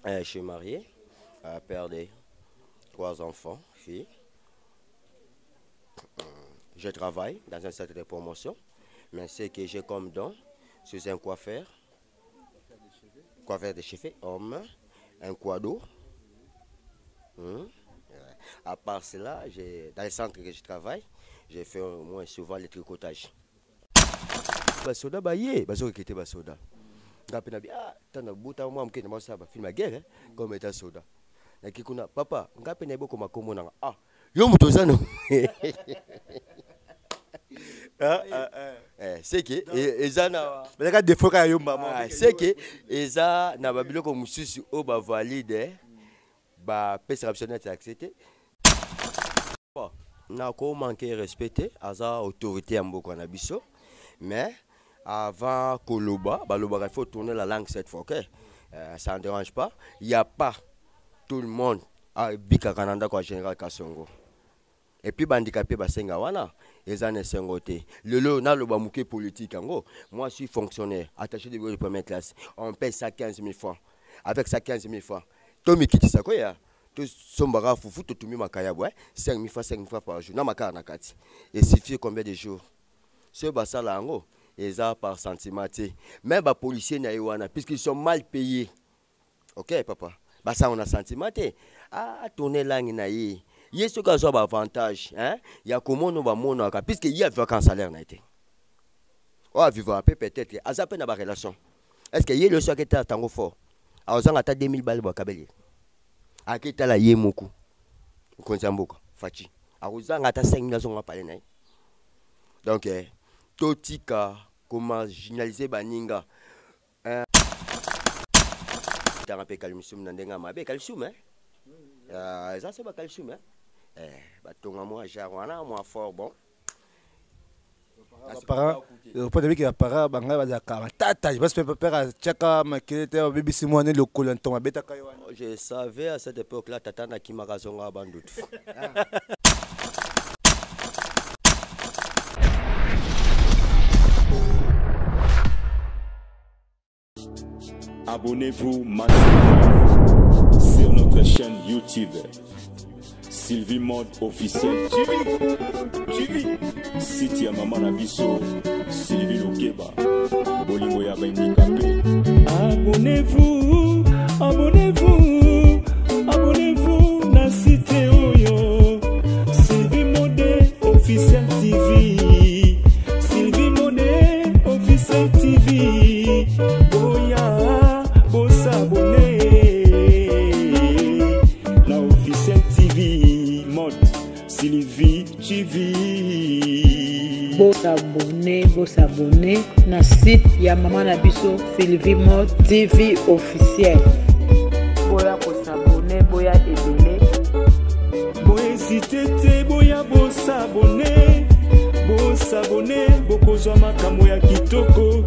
Je suis marié, père de 3 enfants, filles. Je travaille dans un centre de promotion, mais ce que j'ai comme don, c'est un coiffeur de cheveux, homme, un quado. À part cela, dans le centre que je travaille, j'ai fait au moins souvent le tricotage. Basoda baye, baso qui était basoda. Ngapena bi tana buta moi mke na saba film guerre comme état soda. Na kikuna papa, ngapena boko makombo na yo muto zano. C'est que ezana balaka défaut ka yo maman. C'est que eza na babiloko mususu o ba valide ba pesa optionnel accepté. Na ko manquer respecter aza autorité en boko na biso, mais avant Koloba, il faut tourner la langue cette fois, ok? Ça ne dérange pas. Il n'y a pas tout le monde à Bika Kananda quoi général Kassongo. Et puis handicapé basenga wana, les années sengoté. Le na le bamouké politique en moi je suis fonctionnaire, attaché de bureau de première classe. On paye ça 15 000 francs. Avec ça 15 000 francs. Tomi kiti ça quoi ya? Tout sombara foufou tout mi makaya ouais, 5 000 francs par jour. Na makara nakati. Et suffit combien de jours? Ce basa là en et ça par sentiment. Même les policiers puisqu'ils sont mal payés. Ok, papa. Bah ça, on a sentiment. Tourner langue naïe. Il y a ce qui a un avantage. Il y a comment nous va mon puisqu'il y a un salaire. On va vivre un peu peut-être. À ça, peine relation. Est-ce qu'il y a le soir qui est à tango fort? À aux ans, à 2000 balles, à Kabeli. À qui est là, il y a beaucoup. Konzamboka, Fachi. À aux ans, à 5 000 ans, à parler. Donc, Totika, comment généraliser Baninga. Dans un peu calcium, dans un peu calcium, ça c'est pas calcium, batonga moi, jarwana, moi fort bon. Le point de vue qui apparaît, je savais à cette époque-là, Tata Nakimarazonga Bandout. Abonnez-vous massivement sur notre chaîne YouTube Sylvie Mode officiel TV. Site ya Maman Nabiso Sylvie Lokeba Bolingo ya handicapé. Abonnez-vous na site oyo Sylvie Mode officiel TV. Sylvie Mode officiel TV. La officielle TV mode Sylvie TV. S'abonner na site ya Maman Nabiso Sylvie Mode TV officiel. Boya ko s'abonner, boya ebele. Boya hésiter, boya s'abonner, bokozwa makambo ya kitoko.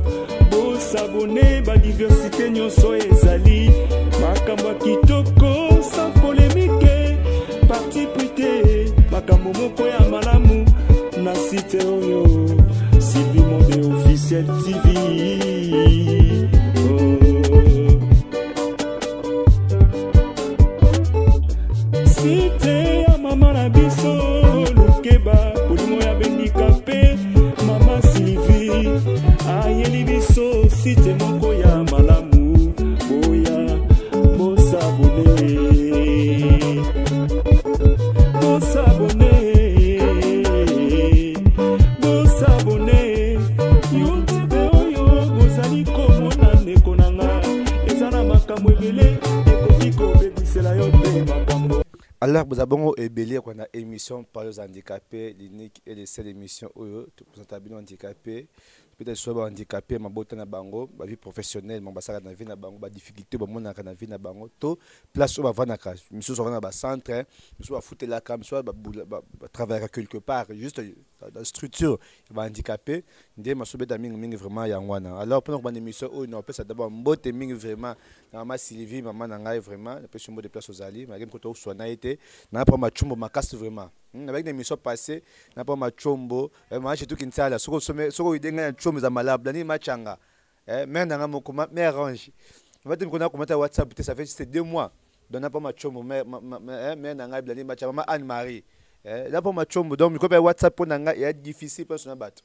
S'abonner, ba diversité nyonso ezali makambo kitoko sans polémique, parti prité makambo moko ya malamu na site oyo Sylvie Mode officiel TV. Site ya Maman Nabiso Lokeba Bolingo ya handicapé Mama Sylvie ayeli biso site moko ya malamu boya bosabone YouTube oyo bozali komona ndeko nanga eza na makambo ebele ekoki kobebisela yo mpe makambo. Alors, vous avez ébélé qu'on a émission par les handicapés, l'unique et les seules émissions où vous êtes handicapés. Peut-être soit handicapé, ma beauté na bango, ma vie professionnelle, ma bassara na vie na bango, ma difficulté, ma mona na vie na bango, tout place où va voir na cas, monsieur soit dans le centre, monsieur va foutre la cam, soit travailler quelque part, juste dans la structure, il va handicapé, ndé ma soube d'aming vraiment yangwana. Alors pendant qu'on émission où on peut ça d'abord beauté ming vraiment, maman Sylvie, maman nangai vraiment, la pression de place aux alliés, ma game côté où soit na été, na pas ma chumbo ma casse vraiment. Avec des émissions passées, n'a pas ma chombo, moi j'ai tout qui ne sait là, ce qu'on idée chombo za malable, ni machanga, mais n'a pas mon mais arrange. va te me commenter WhatsApp, ça fait c'est 2 mois. Donc pas ma chombo mais nanga blani ma maman Anne-Marie. Là pour ma chombo donc ko WhatsApp pour nanga est difficile pour son battre.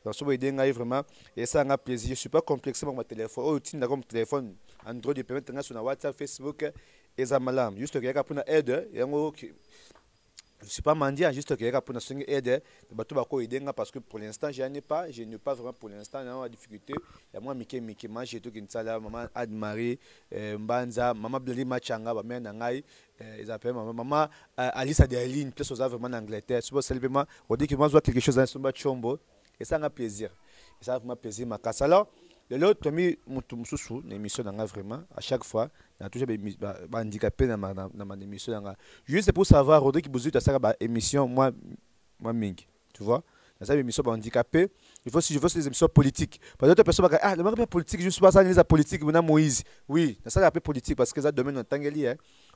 Donc so aider ngai vraiment et ça a plaisir. Je suis pas complexé avec mon téléphone. Oh tu comme téléphone Android de permettre nga sur WhatsApp, Facebook et ça malam. Juste que pour na aide yango je ne suis pas mendiant, juste que pour nous aider, parce que pour l'instant, je n'ai pas vraiment pour l'instant, il y a une difficulté. Il y a moi, Mickey, j'ai tout qui maman Anne-Marie, Mbanza, maman Blali Machanga, maman Nangai, ils appellent maman Alice Adeline, plus aux vraiment en Angleterre. C'est simplement, on dit que moi, je vois quelque chose dans son bas chombo, et ça a plaisir. Et ça a vraiment plaisir, ma casse. Alors, le lot, tu as mis mon sous une émission vraiment, à chaque fois. Il y a toujours des handicapés dans ma émission. Juste pour savoir, Rodrigue qui besoin de faire une émission, moi, Ming. Tu vois? Dans cette émission handicapé, il faut si je veux des émissions politiques. Parce que d'autres personnes vont dire, ah, le monde politique, je ne suis pas ça, les politique, on a Moïse. Oui, dans ça, il politique parce que ça domaine en Tangueli.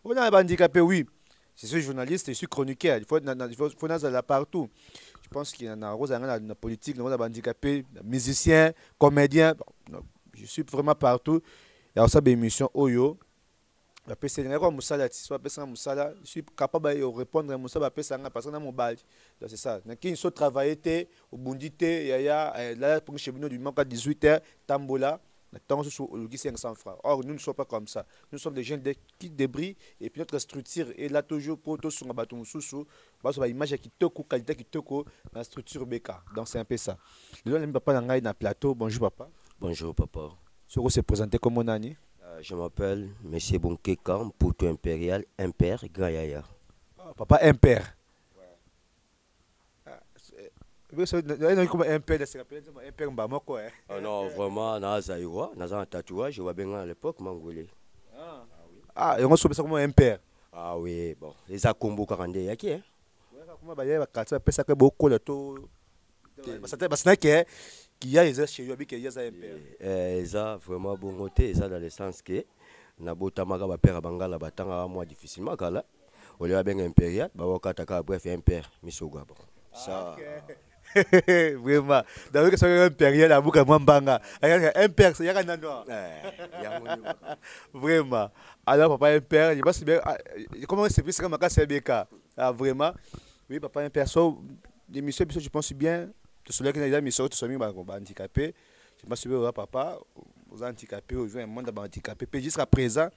On a un handicapé, oui. Je suis journaliste, je suis chroniqueur. Il faut là partout. Je pense qu'il y en a la politique, il y a des handicapés, musiciens, comédiens. Je suis vraiment partout. Il y a aussi des émissions Oyo. Je suis capable de répondre à Moussa parce que dans mon badge. C'est ça. Qui sont travaillés au Bundite, il y a là pour chez nous du manque à 18h, Tambola. Tant que 500 francs. Or, nous ne sommes pas comme ça. Nous sommes des gens qui débris et puis notre structure est là toujours pour tous sur un bâton sous. Parce que l'image qui te qualité qui te la structure BK. Donc c'est un peu ça. Le papa dans le plateau. Bonjour papa. Bonjour papa. Sur vous se présenter comme mon ami. Je m'appelle M. Bonkekam, Poutou Impérial, Impère, Gayaya. Papa Impère. Non, vraiment, dans un tatouage, je vois bien à l'époque, Mangolais. Ah, et on se fait comme un père. Ah oui, bon. Les Akombo 42, il y a qui, hein? Qui a les chez lui, qui a un père. Ils ont vraiment bon côté, ils ont dans le sens que, Nabota Maga, père Bangala, Batanga, moi difficilement, car on lui a bien impérial, Bawakataka, bref, un père, Misoga. Ça. Vraiment. D'ailleurs, c'est un période à Bouka Mambanga. Un père, c'est un noir. Vraiment. Alors, papa, un père, je pense bien. Comment c'est plus comme un CBK? Vraiment. Oui, papa, un père. L'émission, je pense bien. Tu souviens qu'il y a des émissions, tu souviens qu'il handicapé. Je pense bien, papa, vous handicapés, vous avez un monde handicapé. Puis jusqu'à présent,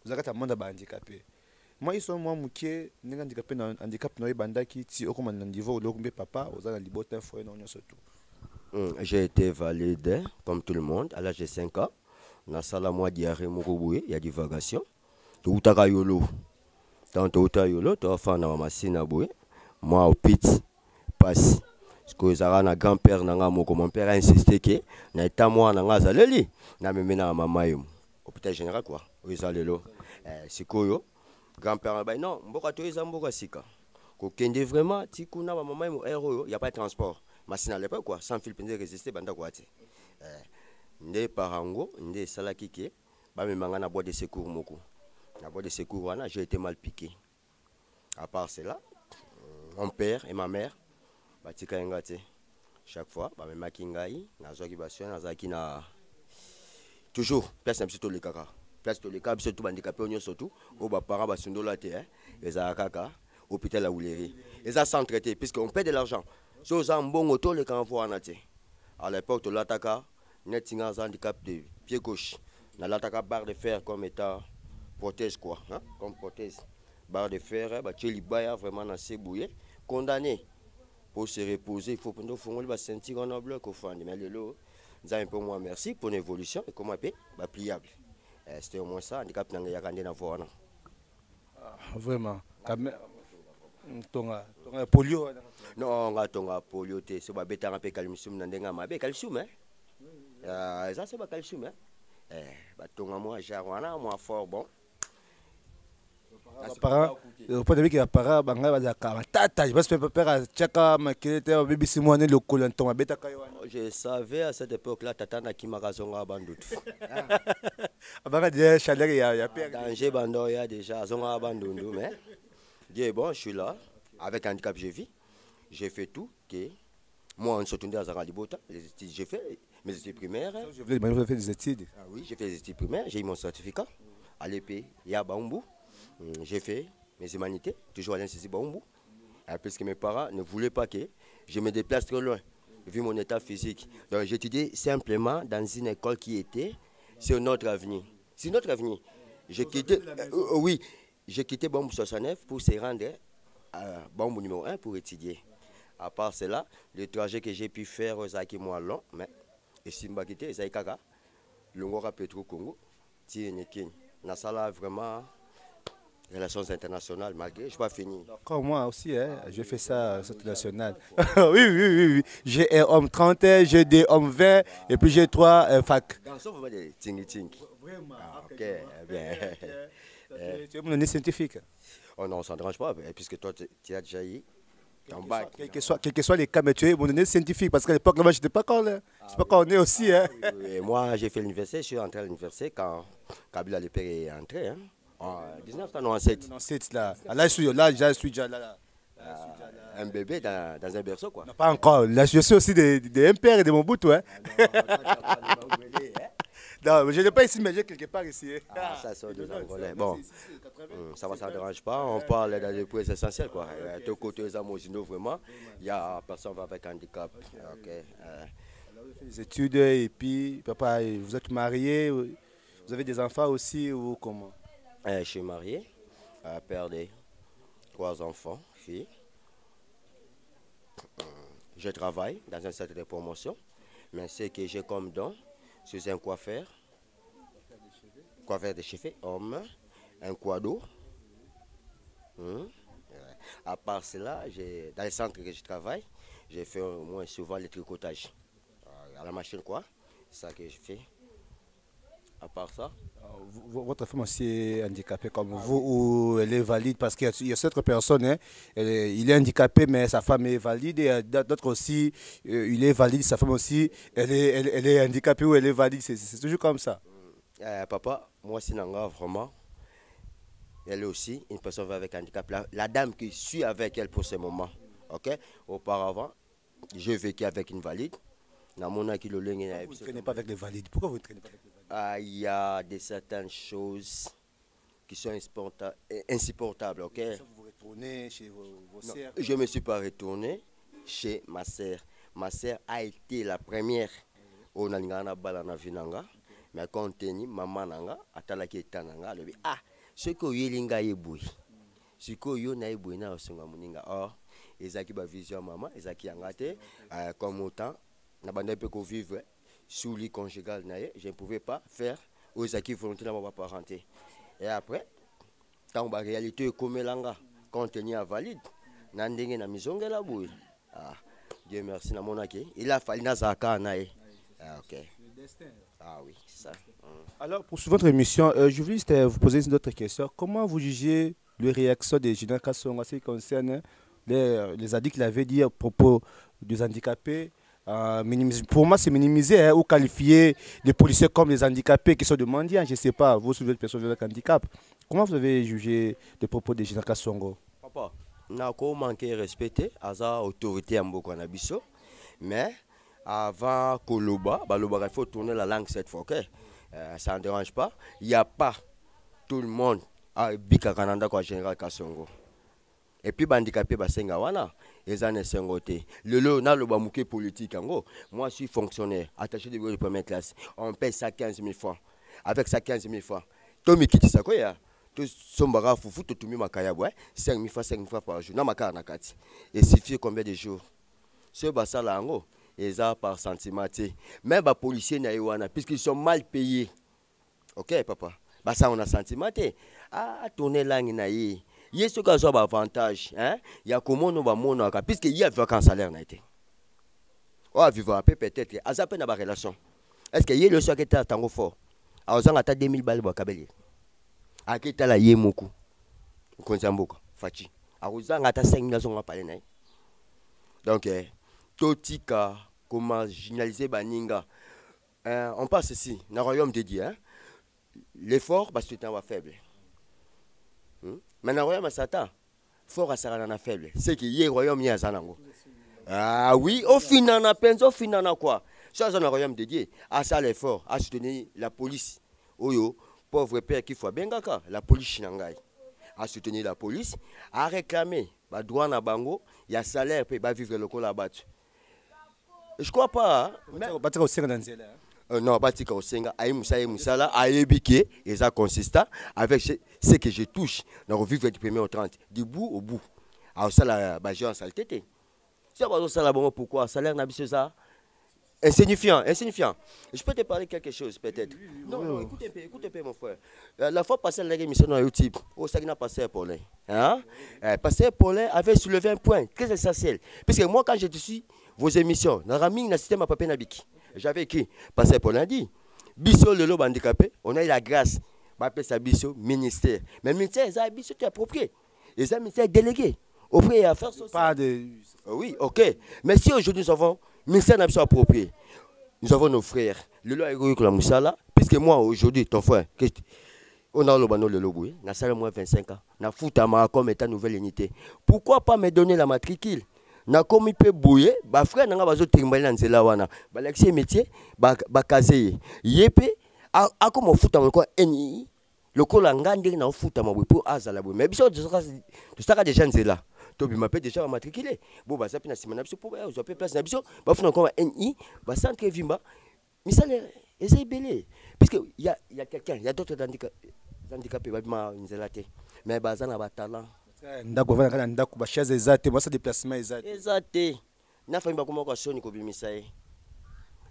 vous avez un monde handicapé. Moi, ils sont moi mouké, n'est handicapé dans handicap noé banda qui ti au comme niveau le papa, aux a libotin foi non surtout. J'ai été validé comme tout le monde à l'âge de 5 ans. Dans sala moi diarrhée mouruboué, il y a divagation. Tout utaka yolo. Tant tout utaka yolo, tu as fait na machine boué. Moi au pit passe. Parce que zara na grand-père nanga moko mon père a insisté que na état moi nanga zaleli na memena mama yum. Hôpital général quoi. Oui zalelo. Sikoyo grand-père, non, mboka to ezamboka sika. Ko kende vraiment tikuna ba maman mo héros, il y a pas de transport. Machine à l'époque quoi, sans fil pendant résister banda quoi ti. Ndé parango, ndé salaki ke, ba me manga na boîte de secours moko. La boîte de secours wana, j'ai été mal piqué. À part cela, mon père et ma mère ba tika ngate. Chaque fois, ba me makingai, na zoki basio na zaki na toujours place na biso le kaka. Place de l'écart, surtout handicapé, on surtout, au bas parents, bas sont là, les Akaka, hôpital à Ouléry. Ils ont sans traité, puisqu'on paie de l'argent. Si on a un bon auto, les camps en athée. À l'époque de l'Ataka, net un handicap de pied gauche. Dans l'Ataka, barre de fer comme état prothèse, quoi. Hein? Comme prothèse. Barre de fer, bah, tu es vraiment dans ces bouillets. Condamné pour se reposer, il faut que nous sentir qu'on a bloc au fond. Mais le lot, nous avons un peu moins merci pour l'évolution et comment payer, bah, pliable. C'était au moins ça, handicap n'a rien à voir. Vraiment. Tonga polio. Non, on a tonga polio, c'est pas bêta un peu calcium, n'endenga ma bé calcium, hein. Ça c'est pas calcium, hein. Tonga moi, jarwana, moi fort bon. Le point de vue qui apparaît, banga bazaka tata, je pense que père a tchaka makete bébé simone le colanton a bêta kayo. Je savais à cette époque-là, tata na ki makazonga bandut. Abanga déjà chaleur il y a père. Danger bando il y a déjà zonga bandundu, mais Dieu bon, je suis là avec handicap je vis. J'ai fait tout que moi on se tourne dans Zaralibota, j'ai fait mes études primaires. Je voulais demander, vous avez fait des études. Ah oui, j'ai fait des études primaires, j'ai eu mon certificat à l'épée Yabaumbu. J'ai fait mes humanités, toujours à l'Institut Baumbu. Parce que mes parents ne voulaient pas que je me déplace trop loin, vu mon état physique. Donc j'étudiais simplement dans une école qui était sur notre avenue. C'est notre avenue. J'ai quitté, oui, j'ai quitté Baumbu 69 pour se rendre à Baumbu numéro 1 pour étudier. À part cela, le trajet que j'ai pu faire aux moins long, mais ici, je suis quitté, Kaka, le Ngora Petro Congo, Tienekine. Dans ça là, vraiment, relations internationales, malgré, je n'ai pas fini. Comme moi aussi, hein, je fais ça international. Oui. J'ai un homme 30, j'ai des hommes 20, et puis j'ai 3 fac. Dans ce moment, des tingi-tingi. Vraiment. Ok, bien. Tu es mon année scientifique. Oh non, ça ne dérange pas, puisque toi, tu as déjà eu ton bac. Quels que soient les cas, mais tu es mon année scientifique, parce qu'à l'époque, là-bas, je n'étais pas encore là. Je ne sais pas quand on est aussi. Hein. Oui, moi, j'ai fait l'université, je suis entré à l'université quand Kabila Lepere est entré. Hein. En 1997. Là, je suis déjà là. Un bébé dans un berceau, quoi. Non, pas encore. Là, je suis aussi des MPR et de mon bout, hein. Non, je n'ai pas ici, mais j'ai quelque part ici. Ah, ça sont des Angolais. Bon, ça ne dérange pas. On parle dans les points essentiels, quoi. De côté des Amosino, vraiment, il y a personne avec handicap. Okay. Vous avez fait des études et puis, papa, vous êtes marié, vous avez des enfants aussi ou comment? Je suis marié, père de 3 enfants, filles. Je travaille dans un centre de promotion, mais ce que j'ai comme don, c'est un coiffeur de cheveux, homme, un quado. À part cela, dans le centre que je travaille, j'ai fait au moins souvent le tricotage. À la machine, quoi, c'est ça que je fais. À part ça. Votre femme aussi est handicapée comme vous ou elle est valide? Parce qu'il y a cette personne, hein, il est handicapé mais sa femme est valide, et d'autres aussi, il est valide, sa femme aussi, elle est handicapée ou elle est valide, c'est toujours comme ça. Papa, moi c'est Nanga vraiment, elle est aussi une personne avec handicap. La dame qui suit avec elle pour ce moment, ok? Auparavant, j'ai vécu avec une valide. Vous ne traînez pas avec les valides? Pourquoi vous ne traînez pas avec les valides? Il y a certaines choses qui sont insupportables, ok? Vous retournez chez vos sœurs? Je ne me suis pas retourné chez ma sœur. Ma sœur a été la première au Nangana Balana Vinanga, mais quand tenu maman nanga atalaki etananga lebi ah ce que yelinga yeboui ce que yo na yeboui na songa muninga or ezaki ba vision maman ezaki yangate comme autant na banda pe ko vivre sous lit conjugal na je ne pouvais pas faire aux ezaki volonté na ba parenté et après tant ba réalité komelanga contenu valide na ndenge na mizongela boui ah Dieu merci na monaki il a fallu na zaka na ok. Ah oui, c'est ça. Alors, pour votre émission, je voulais juste vous poser une autre question. Comment vous jugez les réactions des Général Kassongo en ce qui concerne les addicts qu'il avait dit à propos des handicapés? Pour moi, c'est minimiser ou qualifier les policiers comme les handicapés qui sont des mendiants. Je ne sais pas, vous, vous êtes personne avec handicap. Comment vous avez jugé les propos des Général Kassongo? Papa, je n'ai manqué respecter à l'autorité en Bokanabiso, mais avant Koloba, il faut tourner la langue cette fois, ok? Ça ne dérange pas. Il n'y a pas tout le monde à Bika Kananda quoi Général Kassongo. Et puis handicapé basenga wana, les années sengoté. Le na le bamouké politique en moi je suis fonctionnaire, attaché de bureau de première classe. On paye ça 15 000 francs. Avec ça 15 000 francs. Tomi kiti ça quoi ya? Tout sombara foufou tout mi makaya ouais, 5 000 francs par jour. Na makara nakati. Et suffit combien de jours? Ce basa là en et ça par sentiment. Même les policiers puisqu'ils sont mal payés. Ok, papa. Bah ça on a sentiment. Ah, tourner langue naïe. Il y a ce qui a un avantage. Il y a comment nous va mon puisqu'il y a vacances salaire naïté. Oh, vivre peut-être. À ça peine à relation. Est-ce qu'il y a le soir qui est à tango fort? À aux ans à 2000 balles au cabellier. À qui t'as la yé moku? Konzamboka, Fachi. À aux ans à 5 000 à parler naï. Donc, Totika, comment généraliser Baninga. On passe ici, dans le royaume de Dieu. L'effort, parce que tu es faible. Mais dans le royaume de Satan, fort à Sarana faible. C'est qu'il y a le royaume de Zanango. Ah oui, au final, on a peine, au final, on a quoi? Ça, c'est un royaume dédié. À ça, l'effort, à soutenir la police. Oyo, pauvre père qui faut bien la police chinangai. À soutenir la police, à réclamer, bah, droit na bango, il y a salaire, puis bah, vivre le col là-bas. Je crois pas. Non, Batika Osenga, Aïe Moussala, Aïe Biké, et ça consistant avec ce que je touche dans le vivre du 1er au 30, du bout au bout. Alors ça, la bâche en saleté. C'est pas ça là, pourquoi? Salaire n'a pas ça. Insignifiant. Je peux te parler quelque chose peut-être. Non, écoute un peu mon frère. La fois passée, l'émission dans YouTube, au Sagna passé pour les. Hein? Passé pour les avait soulevé un point très essentiel. Parce que moi, quand je suis vos émissions, dans le système à papier Nabiki, j'avais écrit, passé pour lundi, Bisso le lobe handicapé, on a eu la grâce, on appelle ça Bisso ministère. Mais le ministère, c'est un Bisso qui est approprié. Et c'est un ministère délégué. Auprès des affaires sociales. Pas de... Oui, ok. Mais si aujourd'hui nous avons ministère n'a pas approprié, nous avons nos frères, le loi héroïque la Moussala, puisque moi aujourd'hui, ton frère, on a le bano le loboué, on a ça moins 25 ans, on a foutu à ma comme étant nouvelle unité. Pourquoi pas me donner la matricule? Na comme il peut bouiller, bah frère n'a pas besoin de timbaler dans cela wana. Bah l'accès métier, bah casé. Yépé, à comme on fout à mon quoi NI, le col en gande na fout à ma pour azala boué. Mais bien de ça déjà là. Tobi m'appelle déjà matriculé. Bon bah ça peut na simana pour vous avez place na biso, bah faut encore NI, bah centre vimba. Mais ça les belé. Puisque il y a quelqu'un, il y a d'autres handicapés bah ma nzelate. Mais bah ça na ba talent. Ndako vana ndako ba chaise ezate moi ça déplacement ezate na famille ba komoko soni ko bimisa e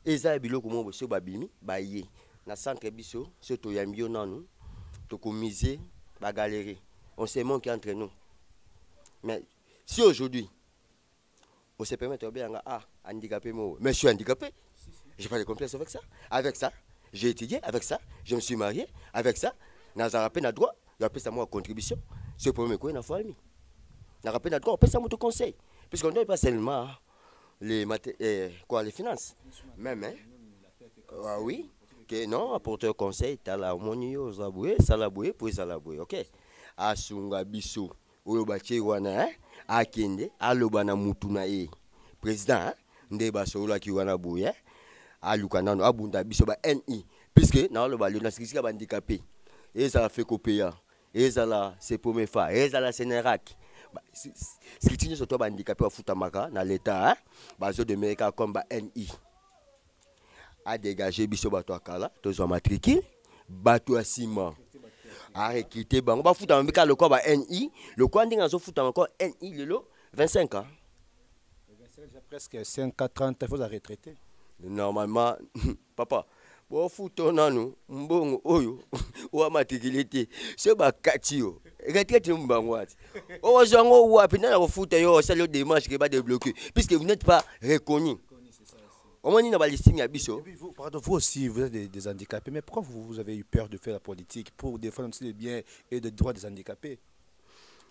eza biloko mo bo so ba bimi ba ye na centre biso so to yambio nanu to komiser ba galerie on se manque entre nous. Mais si aujourd'hui on se permet de bien handicapé moi mais je suis handicapé, j'ai pas de complexe avec ça. Avec ça j'ai étudié, avec ça je me suis marié, avec ça na zarapé na droit il appelle ça moi contribution. C'est pour me quoi na famille. Na rappel d'accord, on peut ça mon conseil. Puisqu'on ne doit pas seulement les finances. Même hein. Ah oui. Que non, apporteur conseil, tu as la monio zaboué, salaboué pour salaboué. OK. Asunga biso, oyo bache wana hein, akende, alobana mutuna e. Président, ndeba sola ki wana bouye, alukana no abunda biso ba NI. Puisque na loba le na sikika handicapé. Et ça fait copier. Et ça là, c'est pour mes frères. Et ça là, c'est Nérac. Ce qui tient sur toi, handicapé à Foutamaka, dans l'État, bazo de Méka comme NI. A dégager biso bato akala, tozo matricule, bato à ciment. A recruter bango, ba Foutamaka le quoi NI, le quoi ndinga zo Foutamaka NI le lo 25 ans. 25 déjà presque 5 à 30, il faut la retraiter. Normalement, papa. Bon fouton nanu mbongo oyo wa matricule se ba katio retraite mbangwati o zango wa pina na futa yo ça le démarche qui va débloquer puisque vous n'êtes pas reconnu. Au moins, il y a des listings à Bisso. Vous aussi, vous êtes des handicapés, mais pourquoi vous avez eu peur de faire la politique pour défendre aussi les biens et les droits des handicapés?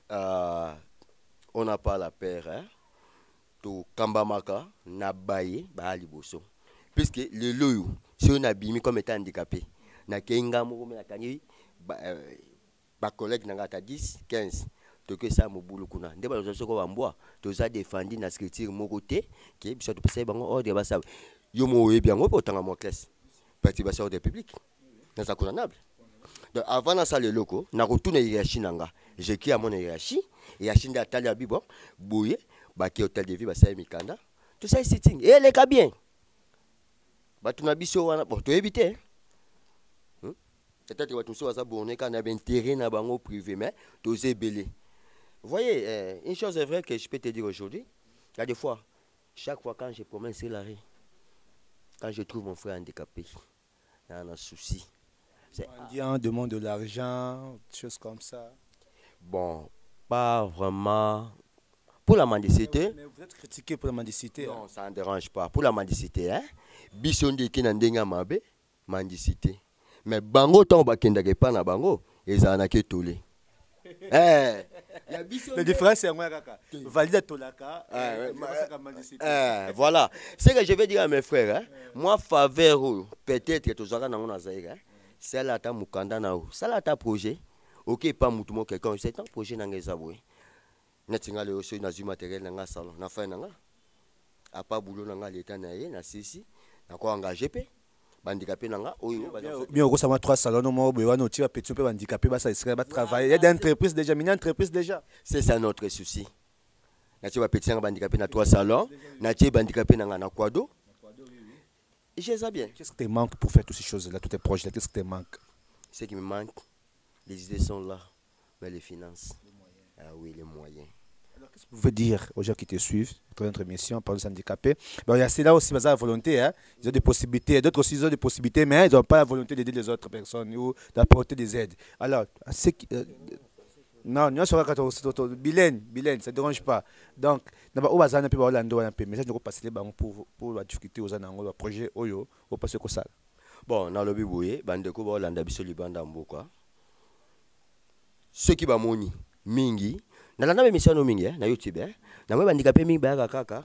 On n'a pas la peur. Hein? Tout Kambamaka, Nabaye, Bahali Bosso. Puisque le loyou, si on a bimi comme étant handicapé, na kenga mo na kanyi ba collègue na 10 15 to que ça mo bulu kuna ndeba zo ko bambwa to za défendre na scripture mo côté qui biso to pesa bango ordre ba sa yo mo yebi ngo potanga mo classe participation de public na ça condamnable. Donc avant na ça le loko na retourner hiérarchie nanga j'écris à mon hiérarchie hiérarchie d'atali à bibo boye ba ki hôtel de vie ba sa mikanda tout ça sitting et les cas bien ba tuna biso wana bon to éviter peut-être que tu vas abonner quand on a un terrain na bango privé mais tu es belé. Vous voyez, une chose est vraie que je peux te dire aujourd'hui, il y a des fois, chaque fois quand je promène sur l'arrêt, quand je trouve mon frère handicapé, il y a un souci. On demande de l'argent, des choses comme ça. Bon, pas vraiment. Pour la mendicité. Mais vous êtes critiqué pour la mendicité. Non, ça ne dérange pas. Pour la mendicité, hein, Bissondi qui n'a pas mabe, mendicité. Mais bango tant bakenda ke pas na bango, ezana ke tolé. La différence c'est moi kaka. Valide tolaka. Voilà. C'est que je vais dire à mes frères, hein. Moi faveur peut-être que tozaka na ngona zaïga. C'est là ta mukanda na o. Ça là ta projet. OK pas mutu mo quelqu'un, c'est un projet na ngezabwe. Netinga le oso na zu matériel na salon, na fa na nga. A pas boulot na nga l'état na ye na sisi. nako engagé pe handicapé nanga oyo bien au ça 3 salons no mo bewa no ti petit peu handicapé ba ça serait ba travailler il y a des entreprises déjà mini entreprise déjà c'est ça notre souci na ti ba petit nga handicapé na 3 salons na ti handicapé nanga na Kwado et je sais bien qu'est-ce qui te manque pour faire toutes ces choses là tous tes projets là qu'est-ce qui te manque ce qui me manque les idées sont là mais les finances ah oui les moyens. Qu'est-ce que vous pouvez dire aux gens qui te suivent dans notre émission par les handicapés? Il y a là aussi la volonté, hein? Ils ont des possibilités, d'autres aussi ils ont des possibilités, mais ils n'ont pas la volonté d'aider les autres personnes ou d'apporter des aides. Alors, non, nous sommes à Bilène, ça ne dérange pas. Donc, nous avons un peu de message de passer pour la difficulté aux anangos, projet Oyo, au passer comme ça. Bon, dans le biboué, bandeko ba Hollanda biso libanda mboka. Ceux qui ba moni mingi na landa émission no mingi na YouTube na mwe bandika mingi ba kaka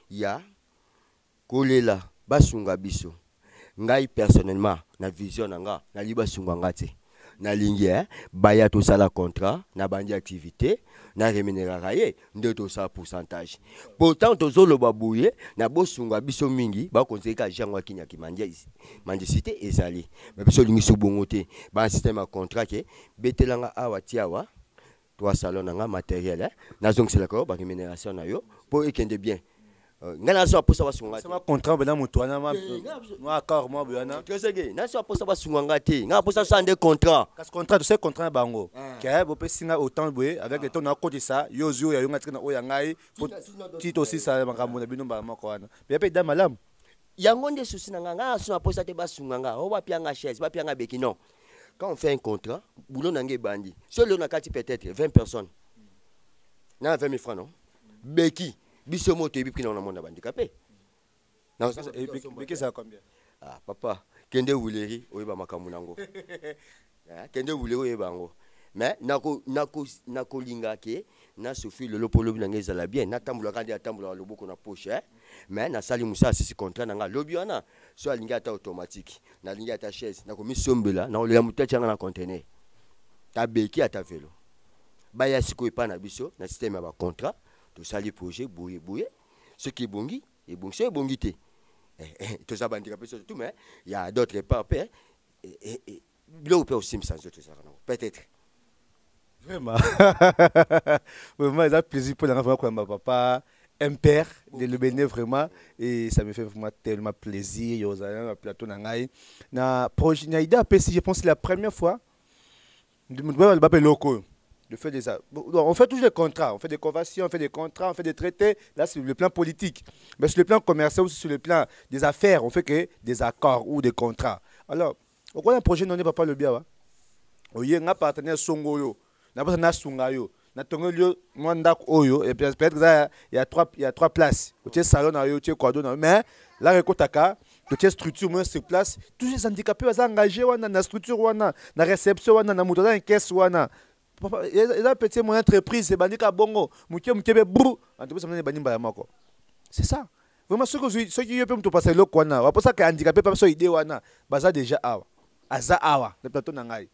ya kolela basunga biso ngai personnellement na vision nanga na liba sunga ngate na lingi baya to sala contrat na bandi activité na rémunérera ye ndeto sa pourcentage pourtant tozolo babouye na bosunga biso mingi ba konzeka jangwa kinya kimandia ici mandicité ezali mais biso lingi so bongote ba système contrat ke betelanga awa tiawa 3 salons nanga matériel na zong c'est la ko ba rémunération na yo pour ekende bien ngana so pour ça ba sunga c'est ma contrat bena moto na ma accord moi bena tresege na so pour ça ba sunga ngate nga pour ça ça des contrats parce contrat tu sais contrat bango ke bo pe singa autant boye avec le temps na côté ça yozo ya yonga tina oya ngai pour tito aussi ça makambo na bino ba mako wana be pe da malam yango nde souci nanga nga so pour ça te ba sunga nga o ba pianga chaise ba pianga beki non. Quand on fait un contrat, boulot n'angé bandi. Seul on a peut-être 20 personnes. Na 20 000 francs non. Beki, bisomo te bi pris dans le monde handicapé. Non, Beki ça combien? Ah papa, kende wuleri oyeba makamu nango. Kende wuleri oyeba ngo. Mais nako linga ke na sofi le lopolo binanga ezala bien na tambula kandi atambula loboko na poche mais na sali musa sisi contrat nanga lobi wana so alinga ata automatique na linga ata chaise na komi sombela na olela mutachanga na conteneur ta beki ata vélo baya siko epa na biso na système ya ba contrat to sali projet boye ce qui bongi et bon c'est bongi te to ça bandika peso tout mais il y a d'autres pas et bilo peut aussi me changer tout ça peut-être. Vraiment, vraiment, c'est un plaisir pour l'enfant comme ma papa, un père de le bénir vraiment, et ça me fait vraiment tellement plaisir. Il y a un plateau na projet, na idée si je pense que c'est la première fois de faire des on fait toujours des contrats, on fait des conventions, on fait des contrats, on fait des traités. Là, c'est sur le plan politique, mais sur le plan commercial ou sur le plan des affaires, on fait que des accords ou des contrats. Alors, au cours d'un projet, non, pas le bien. Il y a un partenaire Songoyo. Na sungayo na tongolio mwanda oyo et peut-être il y a trois places tu salon na yo tu Kwado na mais là rekotaka tu structure moins sur place tous les handicapés was engagés wana na structure wana na réception wana na muto na caisse wana papa eza petit mon entreprise bandika bongo mukebe brou entreprise mona bani mbaya mako c'est ça vraiment ceux qui yo peut me passer le kwana wa pour ça que handicapé pas so idée wana baza déjà awa awa le plateau na ngai.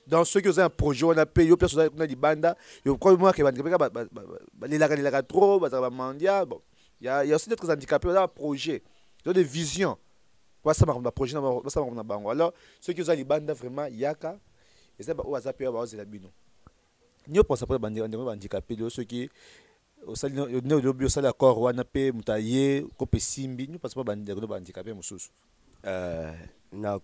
Dans ceux qui ont un projet, on a payé, on a des bandes, il y a quoi moi qui va les trop, mandia. Bon, il y a aussi d'autres handicapés, on a un projet, ils ont des visions. Ça m'a projet, ça m'a bango. Alors ceux qui ont des bandes vraiment, yaka, et ça va zapper, va oser la bino. Nous pensons pas les handicapés, ceux qui au sein de l'accord, on a payé, mutaillé, copé simbi, nous pensons pas les handicapés, moussous. Na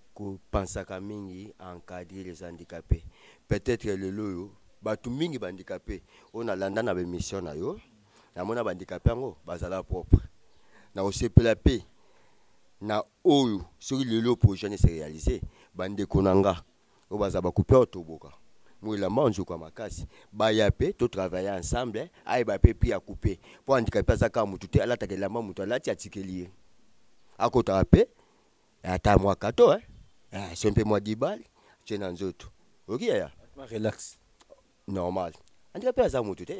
pensaka mingi encadrer les handicapés peut-être le loyo batu mingi handicapés on a landa na mission na yo na mona handicapé ngo bazala propre na osepela pe na oyo sur le projet ne se réaliser bande konanga o bazaba couper otoboka mwila manjo kwa makasi baya pe to travailler ensemble ay ba pe pri a couper pour handicapé azaka mutu te ala takela mutu ala ti atikeli akota pe ata moi kato c'est un peu moi 10 balles tu es nzoto OK ya relax normal handicapé aza mutu te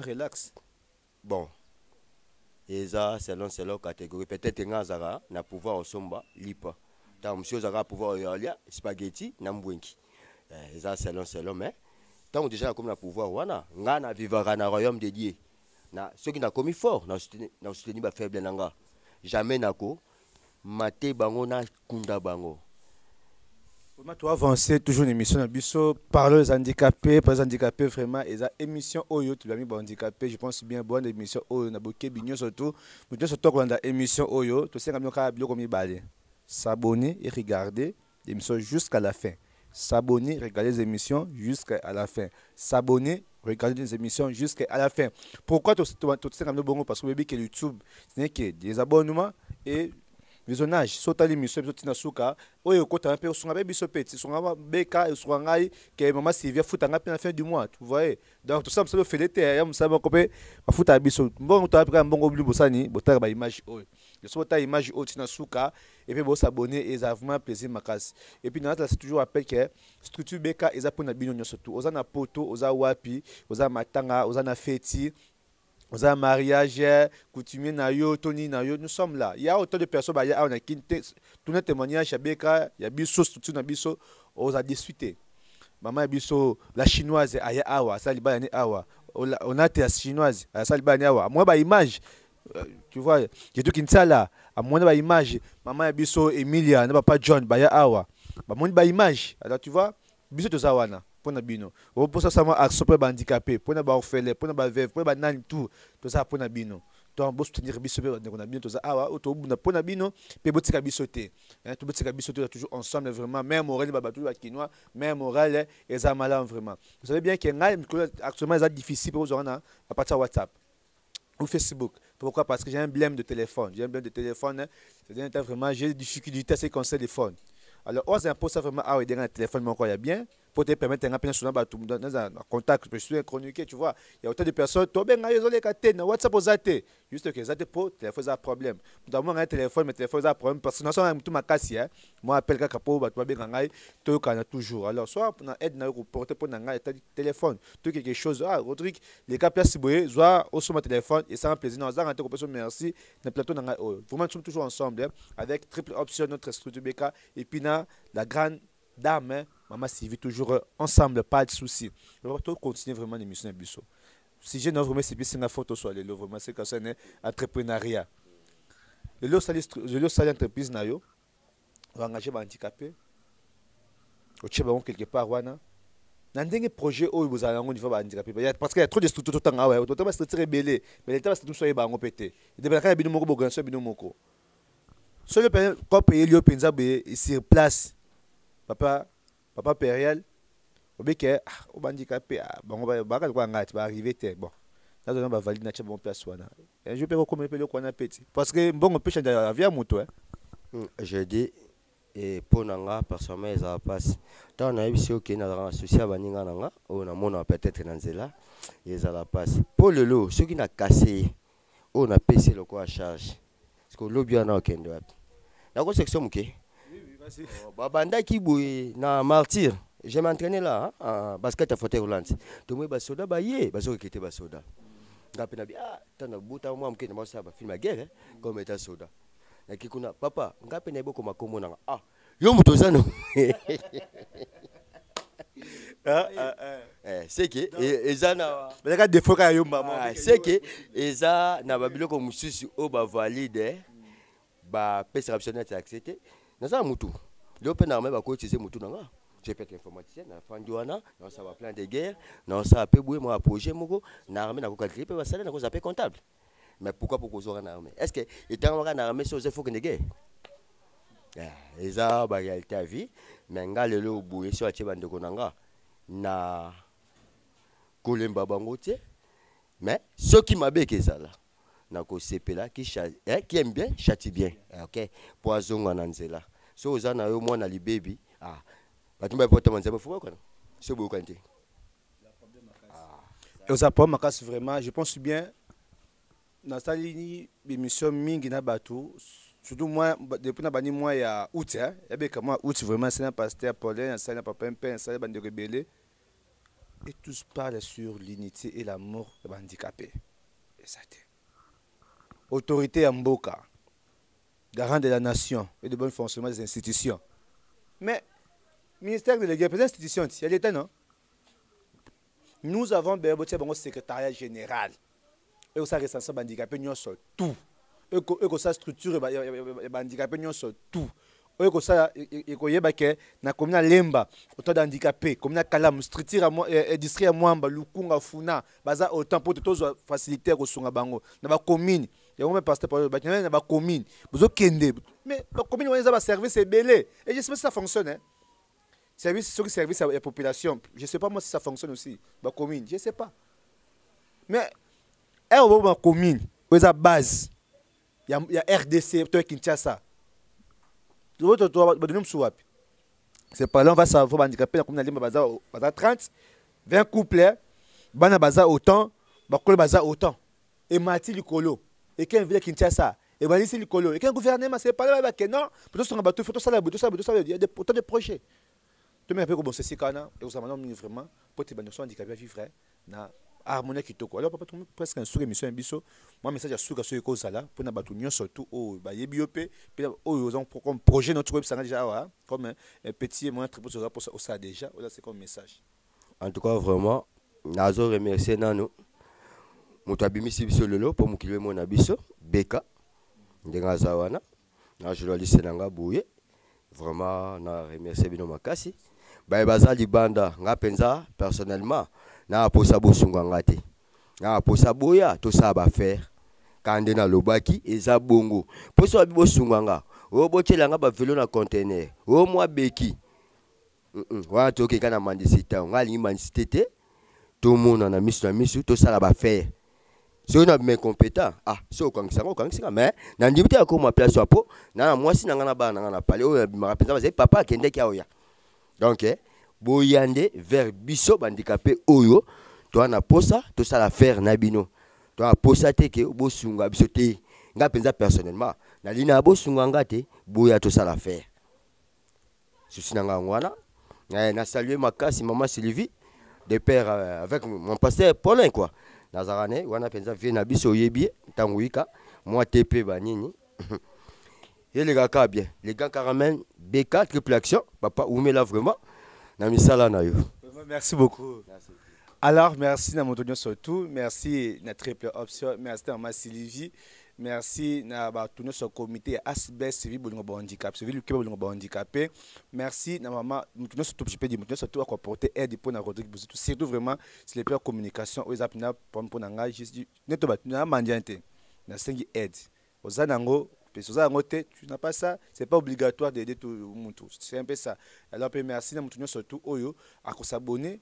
relax bon et ça selon catégorie peut-être ngazara na pouvoir osomba lipa ta monsieur zara pouvoir yolia spaghetti na mbwenki et ça selon mais tant déjà comme na pouvoir wana ngana vivra na royaume de Dieu na ceux qui na commis fort na soutenir ba faible nanga jamais nako mate bango na kunda bango. Tu as avancé toujours une émission de parler des handicapés, par les handicapés vraiment, et la émission Oyo, tu l'as mis pour handicapés, je pense bien bonne émission Oyo, na boké bignon surtout, mais surtout quand on a émission Oyo, tu sais comme il balé. S'abonner et regarder l'émission jusqu'à la fin. S'abonner, regarder les émissions jusqu'à la fin. S'abonner, regarder les émissions jusqu'à la fin. Pourquoi tu sais comme bon parce que le que YouTube, c'est que des abonnements et visionnage sota l'émission biso tina suka oyo kota pe sunga be biso peti sunga beka sunga ngai ke mama Sylvia futa nga pe na fin du mois tu vois donc tout ça me fait l'été ya me savoir ko pe futa biso mbongo to apika mbongo blu bosani botaka ba image oyo le sota image oyo tina suka et puis bo s'abonner et ça vraiment plaisir makasi et puis c'est toujours appel que structure beka eza pona bino nyoso tout oza na poto oza wapi oza matanga oza na feti aux un mariage, coutumier na yo, Tony na yo, nous sommes là. Il y a autant de personnes, il y a tout notre témoignage, il y a biso, tout na biso, aux a discuté. Maman biso, la chinoise, aya awa, ça liba yani awa. On a la chinoise, ça liba yani awa. Moi ba image, tu vois, j'ai tout Kinsala, à moi ba image, maman biso Emilia, n'a pas John, ba ya awa. Ba moi ba image, alors tu vois, biso to zawana. Pour na bino o pour ça sama action pour handicapé pour na ba orphelin pour na ba veuve pour ba nani tout ça pour na bino donc bo soutenir biso be na bino to ça awa to buna pour na bino pe botika biso te hein to botika biso te toujours ensemble vraiment même moral ba tout ba kinois même moral et ça malin vraiment vous savez bien que actuellement c'est difficile pour vous à partir de WhatsApp ou Facebook. Pourquoi? Parce que j'ai un blème de téléphone, c'est-à-dire vraiment j'ai des difficultés à ces conseils de téléphone. Alors, on impose ça vraiment à aider un téléphone, mais encore il y a bien, pour te permettre de faire un contact, je suis chroniqué, tu vois. Il y a autant de personnes, tu as WhatsApp aux AT, juste que les AT pour téléphone, ça a un problème. Nous avons un téléphone, mais téléphone, ça a un problème, parce que nous avons tout ma casse, moi, appelle quelqu'un pour tu as toujours. Alors, soit on aide à porter pour un téléphone, tu quelque chose, Rodrigue, les cas place, soit au sur mon téléphone, et ça un plaisir, nous avons un merci, le plateau, vraiment, nous sommes toujours ensemble, avec triple option, notre structure BK, et puis la grande dame, Maman Sylvie, toujours ensemble, pas de soucis. On va continuer vraiment l'émission de Busso. Si j'ai une vraiment, c'est bien une photo sur les lots, vraiment, c'est comme ça, un entrepreneuriat. Le lot, c'est l'entreprise, on va engager des handicapés, on va quelque part, on a un projet où vous allez au niveau des handicapés. Parce qu'il y a trop de structures tout le temps, on va se rebelle, mais l'État va se faire des pété. Il y a des gens seul le quand payer le penza sur place papa périel obeke au handicapé bon ba quoi ngati ba arriver te bon là on va valider na bon place wana et je peux comment le quoi na petit parce que bon on peut changer la vie à moto je dis et pour nanga personnellement ça passe tant na biso OK na associé baninga nanga on a mona peut-être na nzela et ça la passe pour le lot ceux qui n'a cassé on a payé le quoi à charge parce que lobby en a aucun droit. La grosse section, ok. Oui, vas-y. Banda qui bouille na martyr. Je m'entraîné là, en basket à fauteuil roulant. Tu me dis soda, bah yé, bah qui était soda. Gapena bi t'as un bout à moi, m'kene moi ça va film à guerre, comme état soda. Na kikuna papa, gapena boko makomo na yo muto zano. C'est que eza na mais ka défaut ka yo maman. C'est que eza na babiloko mususu o ba valide. Bah pèse optionnel c'est accepté na ça mutu le pe na ba ko utiliser mutu nanga j'ai peut-être informaticien na fandiwana na ça va plan de guerre na ça peut bouer moi projet moko na armée na ko calculer pe ba salaire na ko zapper comptable mais pourquoi pour ko zora na armée est-ce que étant na armée sur il faut que de guerre et ça ba réalité à vie mais nga lelo bouer sur atie bande ko nanga na kolemba bango tie mais ce qui m'a béqué ça là nako sepela qui aime bien châtie bien OK poison ananzela so ozana yo mwana li baby batumba porte manzema faut quoi c'est beau quand et aux apports makas vraiment je pense bien dans cette ligne émission mingi na bateau surtout moi depuis na bani moi ya août et bien comment août vraiment c'est un pasteur Paulin ça n'a pas pempe ça bande de rebelles et tous parlent sur l'unité et l'amour des handicapés et ça autorité à Mboka, garant de la nation et de bon fonctionnement des institutions. Mais, ministère de l'Église, les institutions, il y a l'État, non? Nous avons un secrétariat général. Et aussi responsable handicapé, nous sommes tout. ça structure handicapé nyonso tout eko ça eko yeba ke na komina lemba autant d'handicapé komina kalamu structure industrie mwamba lukunga funa baza autant pour tous faciliter ko sunga bango na ba commune ya ngome pasteur ba na ba commune bozo kende mais ba commune weza ba service belé et je sais pas si ça fonctionne hein service sur service à la population je sais pas moi si ça fonctionne aussi ba commune je sais pas mais ba commune weza base il y a RDC toi Kinshasa. C'est pas là on va savoir handicapé comme on a 30 20 couples bana baza autant bakolo baza autant et mati likolo et quand vient Kinshasa et balisi likolo et quand gouvernement c'est pas là que non plutôt sur un bateau faut tout ça il y a autant de projets tout mais un peu comme c'est kana et ça maintenant vraiment pour te banner handicapé vivre na harmonie kitoko alors papa tout presque un sur émission biso moi message à suka sur cause là pour na batu nyon surtout oh ba yebiopé puis oh comme projet notre web ça déjà comme un petit moins très pour ça déjà là c'est comme message en tout cas vraiment nazo remercier nanu moto abimisi biso lelo pour mukilwe mona biso beka ndenga zawana na journaliste nanga bouye vraiment na remercier bino makasi ba baza libanda nga penza personnellement na posa bosunga ngate na posa boya to ça ba faire kande na lobaki eza bongo posa bosunga nga o botela nga ba velo na conteneur o mwa beki wa to ke kana mandisita ngali mandisité tout monde na misu to ça ba faire si on a mes compétents so quand mais na ndimite ko ma place apo na moi si na bana na parler o ma penza ba papa kende ki aoya donc boyande vers biso handicapé oyo to na posa to ça la faire na bino to a posa te ke bosunga biso te nga penza personnellement na lina bosunga ngate boya to ça la faire souci na ngwana na saluer makasi maman Sylvie de père avec mon pasteur Paulin quoi nazarane wana penza vie na biso yebi tanguika moi TP banini et les gars bien les gars caramel BK triple action papa oumela vraiment. Merci beaucoup. Merci. Alors, merci à mon surtout. Merci à Triple Option. Merci à ma Sylvie. Merci à tout comité ASBES Civil Handicap. Civil handicapé. Merci à maman. Surtout, je peux dire, surtout à apporter aide pour Rodrigue Bouzoutou. Surtout vraiment, c'est les pires communications. Aux appels pour n'engager juste. N'est-ce pas aide. Aux anango. Tu n'as pas ça, c'est pas obligatoire d'aider tout le monde. C'est un peu ça. Alors, merci à nous surtout à s'abonner.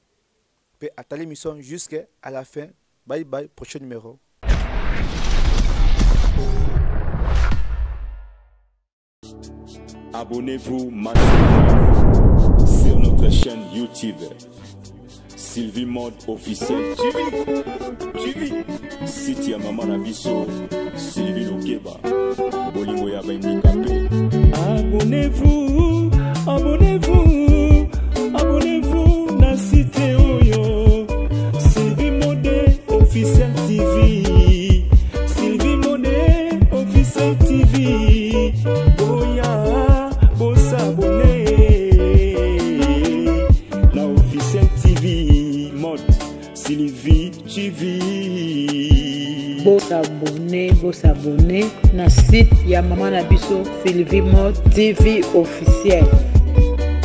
À l'émission jusqu'à la fin. Bye bye, prochain numéro. Abonnez-vous massivement sur notre chaîne YouTube. Sylvie Mode officiel TV. Site ya Maman Nabiso, Sylvie Lokeba, Bolingo ya handicapé. Abonnez-vous na site oyo. Sylvie Mode officiel TV. Sylvie Mode officiel TV. Boya, bossa abonné. Na officiel TV Mode Sylvie TV. S'abonner na site ya Maman Nabiso Sylvie Mode TV officiel.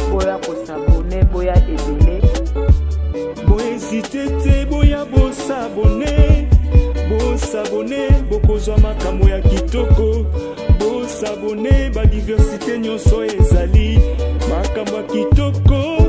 Boya ko s'abonner, boya ebele. Boya hésiter, boya s'abonner. Bokozwa makambo ya kitoko. S'abonner ba diversité nyonso ezali makambo ya kitoko.